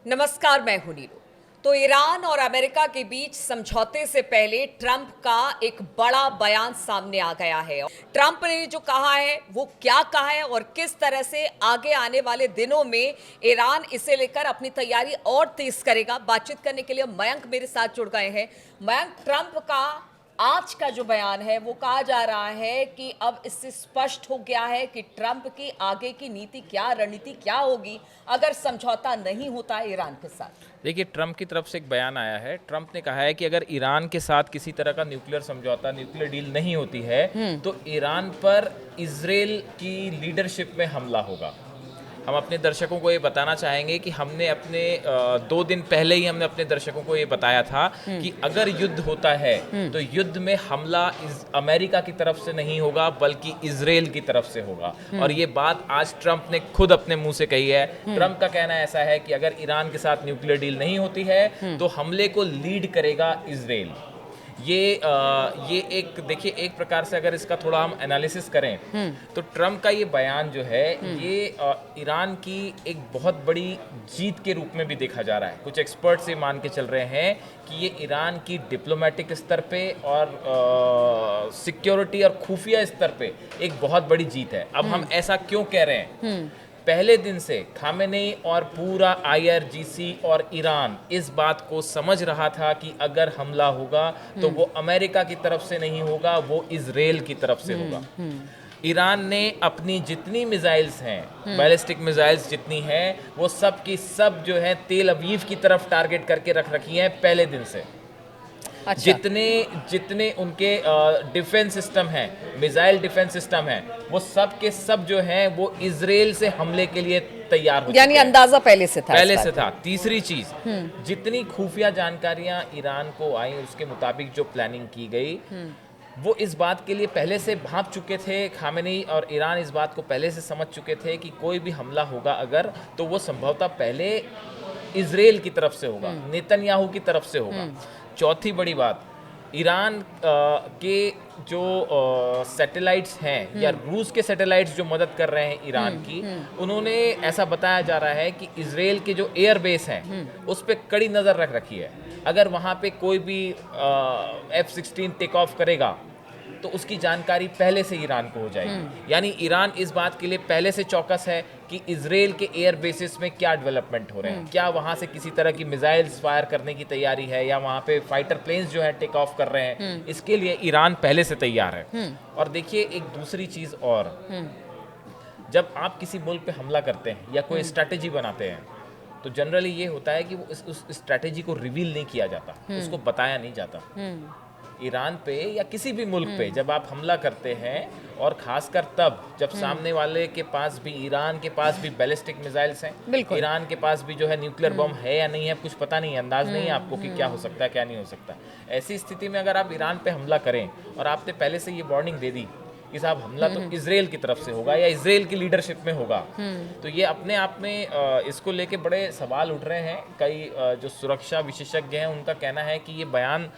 नमस्कार, मैं हूं नीरू। तो ईरान और अमेरिका के बीच समझौते से पहले ट्रंप का एक बड़ा बयान सामने आ गया है। ट्रंप ने जो कहा है वो क्या कहा है और किस तरह से आगे आने वाले दिनों में ईरान इसे लेकर अपनी तैयारी और तेज करेगा, बातचीत करने के लिए मयंक मेरे साथ जुड़ गए हैं। मयंक, ट्रंप का आज का जो बयान है वो कहा जा रहा है कि अब इससे स्पष्ट हो गया है कि ट्रंप की आगे की नीति क्या, रणनीति क्या होगी अगर समझौता नहीं होता है ईरान के साथ। देखिए, ट्रंप की तरफ से एक बयान आया है। ट्रंप ने कहा है कि अगर ईरान के साथ किसी तरह का न्यूक्लियर समझौता, न्यूक्लियर डील नहीं होती है तो ईरान पर इजराइल की लीडरशिप में हमला होगा। हम अपने दर्शकों को ये बताना चाहेंगे कि हमने अपने 2 दिन पहले ही हमने अपने दर्शकों को ये बताया था कि अगर युद्ध होता है तो युद्ध में हमला अमेरिका की तरफ से नहीं होगा बल्कि इजराइल की तरफ से होगा। और ये बात आज ट्रंप ने खुद अपने मुंह से कही है। ट्रंप का कहना ऐसा है कि अगर ईरान के साथ न्यूक्लियर डील नहीं होती है तो हमले को लीड करेगा इजराइल। ये एक देखिए, एक प्रकार से अगर इसका थोड़ा हम एनालिसिस करें तो ट्रंप का ये बयान जो है ये ईरान की एक बहुत बड़ी जीत के रूप में भी देखा जा रहा है। कुछ एक्सपर्ट्स ये मान के चल रहे हैं कि ये ईरान की डिप्लोमेटिक स्तर पे और सिक्योरिटी और खुफिया स्तर पे एक बहुत बड़ी जीत है। अब हम ऐसा क्यों कह रहे हैं? पहले दिन से खामेनेई और पूरा आईआरजीसी और ईरान इस बात को समझ रहा था कि अगर हमला होगा तो वो अमेरिका की तरफ से नहीं होगा, वो इजराइल की तरफ से होगा। ईरान ने अपनी जितनी मिसाइल्स हैं, बैलिस्टिक मिसाइल्स जितनी हैं, वो सब की सब जो है तेल अवीव की तरफ टारगेट करके रख रखी हैं पहले दिन से। अच्छा। जितने उनके डिफेंस सिस्टम हैं, मिसाइल डिफेंस सिस्टम हैं, वो सब के सब जो हैं वो इजराइल से हमले के लिए तैयार हो चुके हैं। यानी अंदाजा पहले से था। पहले से था। तीसरी चीज, जितनी खुफिया जानकारियां ईरान को आई उसके मुताबिक जो प्लानिंग की गई वो इस बात के लिए पहले से भांप चुके थे। खामेनेई और ईरान इस बात को पहले से समझ चुके थे कि कोई भी हमला होगा अगर, तो वो संभवतः पहले इजराइल की तरफ से होगा, नेतन्याहू की तरफ से होगा। चौथी बड़ी बात, ईरान के जो सैटेलाइट्स हैं या रूस के सैटेलाइट्स जो मदद कर रहे हैं ईरान की, उन्होंने ऐसा बताया जा रहा है कि इजराइल के जो एयर बेस हैं उस पर कड़ी नज़र रख रखी है। अगर वहाँ पे कोई भी F-16 टेक ऑफ करेगा तो उसकी जानकारी पहले से ईरान को हो जाएगी। यानी ईरान इस बात के लिए पहले से चौकस है कि इजराइल के एयर बेसिस में क्या डेवलपमेंट हो रहे हैं, क्या वहां से किसी तरह की मिसाइल्स फायर करने की तैयारी है या वहां पे फाइटर प्लेन्स जो है टेक ऑफ कर रहे हैं, इसके लिए ईरान पहले से तैयार है। और देखिए एक दूसरी चीज और, जब आप किसी मुल्क पे हमला करते हैं या कोई स्ट्रैटेजी बनाते हैं तो जनरली ये होता है कि वो उस स्ट्रैटेजी को रिवील नहीं किया जाता, उसको बताया नहीं जाता। ईरान पे या किसी भी मुल्क पे जब आप हमला करते हैं, और खासकर तब जब सामने वाले के पास भी, ईरान के पास भी बैलिस्टिक मिसाइल्स हैं, ईरान के पास भी जो है न्यूक्लियर बम है या नहीं है, कुछ पता नहीं है, अंदाज नहीं है आपको कि क्या हो सकता है क्या नहीं हो सकता। ऐसी स्थिति में अगर आप ईरान पे हमला करें और आपने पहले से ये वार्निंग दे दी कि साहब हमला तो इजराइल की तरफ से होगा या इजराइल की लीडरशिप में होगा, तो ये अपने आप में इसको लेके बड़े सवाल उठ रहे हैं। कई जो सुरक्षा विशेषज्ञ हैं उनका कहना है कि ये बयान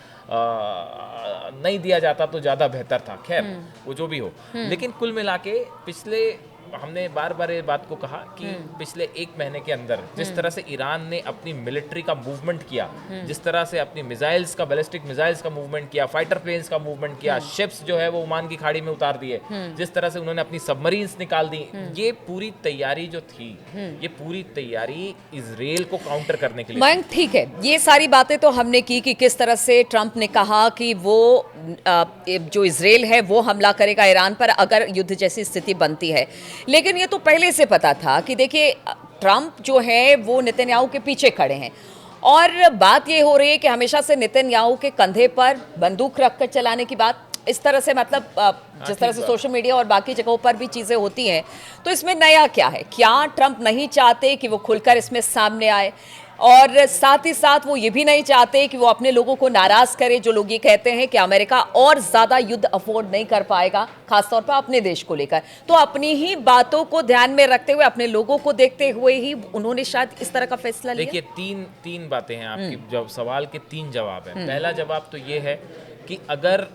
नहीं दिया जाता तो ज़्यादा बेहतर था। खैर वो जो भी हो, लेकिन कुल मिला के पिछले, हमने बार बार ये बात को कहा कि पिछले 1 महीने के अंदर जिस तरह से ईरान ने अपनी मिलिट्री का मूवमेंट किया, जिस तरह से अपनी मिसाइल्स का, बैलिस्टिक मिसाइल्स का मूवमेंट किया, फाइटर प्लेन्स का मूवमेंट किया, शिप्स जो है वो ओमान की खाड़ी में उतार दिए, जिस तरह से उन्होंने अपनी सबमरीन्स निकाल दी, ये पूरी तैयारी जो थी, ये पूरी तैयारी इजराइल को काउंटर करने के लिए। मयंक, ठीक है, ये सारी बातें तो हमने की कि किस तरह से ट्रंप ने कहा कि वो जो इजराइल है वो हमला करेगा ईरान पर अगर युद्ध जैसी स्थिति बनती है। लेकिन ये तो पहले से पता था कि देखिए ट्रंप जो है वो नेतन्याहू के पीछे खड़े हैं, और बात ये हो रही है कि हमेशा से नेतन्याहू के कंधे पर बंदूक रखकर चलाने की बात, इस तरह से, मतलब जिस तरह से सोशल मीडिया और बाकी जगहों पर भी चीज़ें होती हैं, तो इसमें नया क्या है? क्या ट्रंप नहीं चाहते कि वो खुलकर इसमें सामने आए? और साथ ही साथ वो ये भी नहीं चाहते कि वो अपने लोगों को नाराज़ करे, जो लोग ये कहते हैं कि अमेरिका और ज़्यादा युद्ध अफोर्ड नहीं कर पाएगा, खासतौर पर अपने देश को लेकर। तो अपनी ही बातों को ध्यान में रखते हुए, अपने लोगों को देखते हुए ही उन्होंने शायद इस तरह का फैसला लिया। देखिए तीन बातें हैं आपकी, जब सवाल के 3 जवाब हैं। पहला जवाब तो ये है कि अगर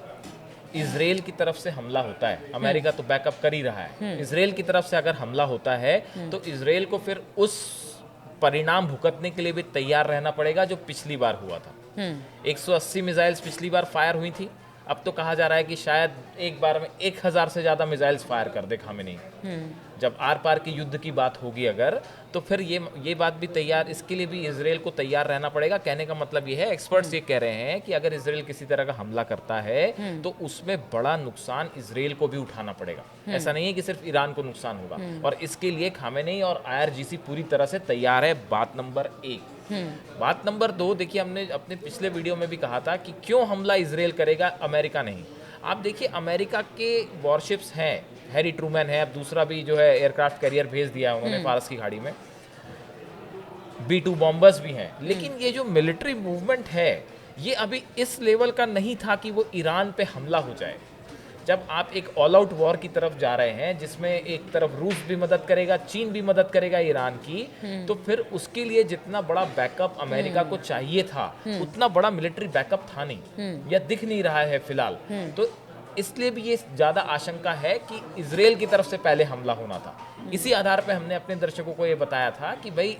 इजराइल की तरफ से हमला होता है, अमेरिका तो बैकअप कर ही रहा है, इजराइल की तरफ से अगर हमला होता है तो इजराइल को फिर उस परिणाम भुगतने के लिए भी तैयार रहना पड़ेगा, जो पिछली बार हुआ था। 180 मिसाइल्स पिछली बार फायर हुई थी, अब तो कहा जा रहा है कि शायद एक बार में 1000 से ज़्यादा मिसाइल्स फायर कर दे खामेनी। जब आर पार की युद्ध की बात होगी अगर, तो फिर ये बात भी तैयार, इसके लिए भी इसराइल को तैयार रहना पड़ेगा। कहने का मतलब ये है, एक्सपर्ट्स ये कह रहे हैं कि अगर इसराइल किसी तरह का हमला करता है तो उसमें बड़ा नुकसान इसराइल को भी उठाना पड़ेगा। ऐसा नहीं है कि सिर्फ ईरान को नुकसान होगा, और इसके लिए खामेनी और IRGC पूरी तरह से तैयार है। बात नंबर 1। बात नंबर 2, देखिए हमने अपने पिछले वीडियो में भी कहा था कि क्यों हमला इसराइल करेगा, अमेरिका नहीं। आप देखिए अमेरिका के वॉरशिप्स हैं, हैरी ट्रूमैन है, अब दूसरा भी जो है एयरक्राफ्ट कैरियर भेज दिया उन्होंने फारस की खाड़ी में, B-2 बॉम्बर्स भी हैं, लेकिन ये जो मिलिट्री मूवमेंट है ये अभी इस लेवल का नहीं था कि वो ईरान पे हमला हो जाए। जब आप एक ऑल आउट वॉर की तरफ जा रहे हैं जिसमें एक तरफ रूस भी मदद करेगा, चीन भी मदद करेगा ईरान की, तो फिर उसके लिए जितना बड़ा बैकअप अमेरिका को चाहिए था उतना बड़ा मिलिट्री बैकअप था नहीं, या दिख नहीं रहा है फिलहाल। तो इसलिए भी ये ज़्यादा आशंका है कि इजराइल की तरफ से पहले हमला होना था। इसी आधार पे हमने अपने दर्शकों को ये बताया था कि भाई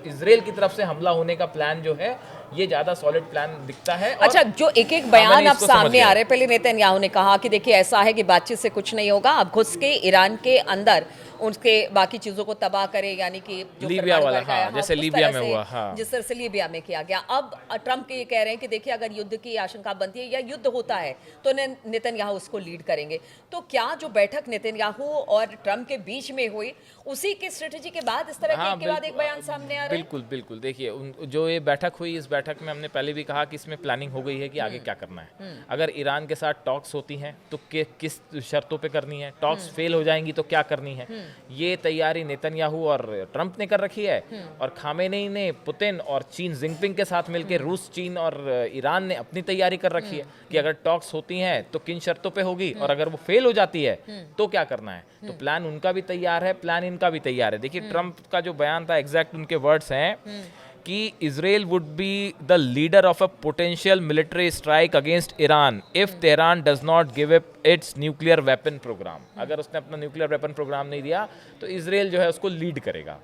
इजराइल की तरफ से हमला होने का प्लान जो है ये ज़्यादा सॉलिड प्लान दिखता है। अच्छा, जो एक एक बयान अब सामने आ रहे हैं, पहले नेतन्याहू ने कहा कि देखिए ऐसा है कि बातचीत से कुछ नहीं होगा, अब घुस के ईरान के अंदर उसके बाकी चीजों को तबाह करे, यानी कि जो लीबिया वाला, हाँ, जैसे उस लीबिया तरह में से, हुआ, हाँ, जिस तरह से लीबिया में किया गया। अब ट्रंप के ये कह रहे हैं कि देखिए अगर युद्ध की आशंका बनती है या युद्ध होता है तो नेतन्याहू उसको लीड करेंगे। तो क्या जो बैठक नेतन्याहू और ट्रंप के बीच में हुई उसी की स्ट्रेटेजी के बाद इस तरह के बाद एक बयान सामने आ रहा है? बिल्कुल बिल्कुल। देखिए जो ये बैठक हुई, इस बैठक में हमने पहले भी कहा कि इसमें प्लानिंग हो गई है कि आगे क्या करना है। अगर ईरान के साथ टॉक्स होती हैं तो किस शर्तों पे करनी है, टॉक्स फेल हो जाएंगी तो क्या करनी है, ये तैयारी नेतन्याहू और ट्रंप ने कर रखी है। और खामेनेई ने पुतिन और चीन जिनपिंग के साथ मिलकर रूस, चीन और ईरान ने अपनी तैयारी कर रखी है कि अगर टॉक्स होती हैं तो किन शर्तों पे होगी, और अगर वो फेल हो जाती है तो क्या करना है। तो प्लान उनका भी तैयार है, प्लान इनका भी तैयार है। देखिए ट्रंप का जो बयान था, एग्जैक्ट उनके वर्ड्स हैं कि Israel would be the leader of a potential military strike against Iran if Tehran does not give up its nuclear weapon programme. अगर उसने अपना न्यूक्लियर वेपन प्रोग्राम नहीं दिया तो इजराइल जो है उसको लीड करेगा।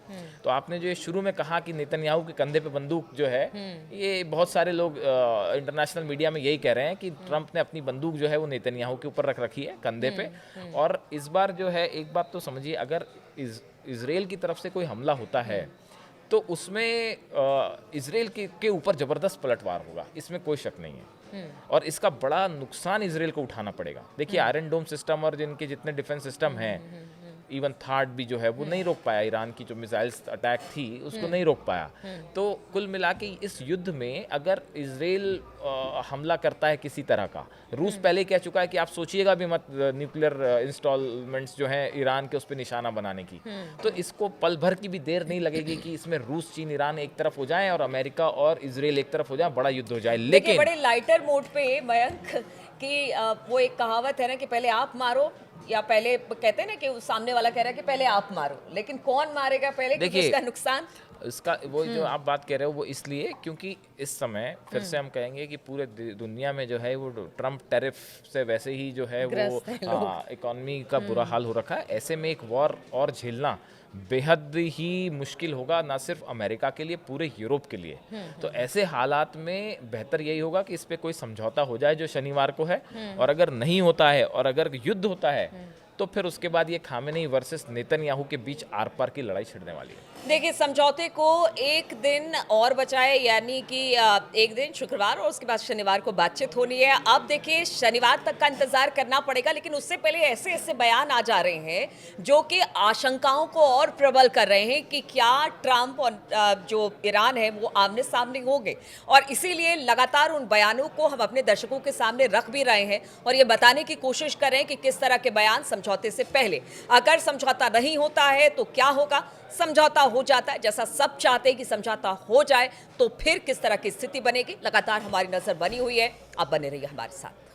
तो आपने जो ये शुरू में कहा कि नेतन्याहू के कंधे पे बंदूक जो है, ये बहुत सारे लोग इंटरनेशनल मीडिया में यही कह रहे हैं कि ट्रंप ने अपनी बंदूक जो है वो नेतन्याहू के ऊपर रख रखी है, कंधे पे। और इस बार जो है एक बात तो समझिए, अगर इजराइल की तरफ से कोई हमला होता है तो उसमें इजराइल के ऊपर ज़बरदस्त पलटवार होगा, इसमें कोई शक नहीं है। और इसका बड़ा नुकसान इजराइल को उठाना पड़ेगा। देखिए आयरन डोम सिस्टम और जिनके जितने डिफेंस सिस्टम हैं, इवन थार्ड भी जो है वो नहीं रोक पाया, ईरान की जो मिसाइल्स अटैक थी उसको नहीं रोक पाया। तो कुल मिला के इस युद्ध में अगर इजराइल हमला करता है किसी तरह का, रूस पहले कह चुका है कि आप सोचिएगा भी मत न्यूक्लियर इंस्टॉलमेंट्स जो हैं ईरान के उस पर निशाना बनाने की। तो इसको पल भर की भी देर नहीं लगेगी कि इसमें रूस, चीन, ईरान एक तरफ हो जाए और अमेरिका और इजराइल एक तरफ हो जाए, बड़ा युद्ध हो जाए। लेकिन बड़े लाइटर मोड पे मयंक कि वो एक कहावत है ना कि पहले आप मारो, या पहले कहते हैं ना कि सामने वाला कह रहा है कि पहले आप मारो, लेकिन कौन मारेगा पहले, क्योंकि इसका नुकसान, इसका वो जो आप बात कह रहे हो वो इसलिए क्योंकि इस समय फिर से हम कहेंगे कि पूरे दुनिया में जो है वो ट्रम्प टैरिफ से वैसे ही जो है वो इकोनॉमी का बुरा हाल हो रखा है। ऐसे में एक वॉर और झेलना बेहद ही मुश्किल होगा, ना सिर्फ अमेरिका के लिए, पूरे यूरोप के लिए। तो ऐसे हालात में बेहतर यही होगा कि इस पे कोई समझौता हो जाए जो शनिवार को है, और अगर नहीं होता है और अगर युद्ध होता है तो फिर उसके बाद ये खामेनेई वर्सेस नेतन्याहू के बीच आर पार की लड़ाई छिड़ने वाली है। देखिए समझौते को एक दिन और बचाए, यानी कि एक दिन शुक्रवार और उसके बाद शनिवार को बातचीत होनी है। अब देखिए शनिवार तक का इंतजार करना पड़ेगा, लेकिन उससे पहले ऐसे ऐसे बयान आ जा रहे हैं जो कि आशंकाओं को और प्रबल कर रहे हैं कि क्या ट्रंप और जो ईरान है वो आमने सामने होंगे। और इसीलिए लगातार उन बयानों को हम अपने दर्शकों के सामने रख भी रहे हैं और ये बताने की कोशिश कर रहे हैं कि किस तरह के बयान समझौते से पहले, अगर समझौता नहीं होता है तो क्या होगा, समझौता हो जाता है जैसा सब चाहते हैं कि समझौता हो जाए तो फिर किस तरह की स्थिति बनेगी। लगातार हमारी नजर बनी हुई है, आप बने रहिए हमारे साथ।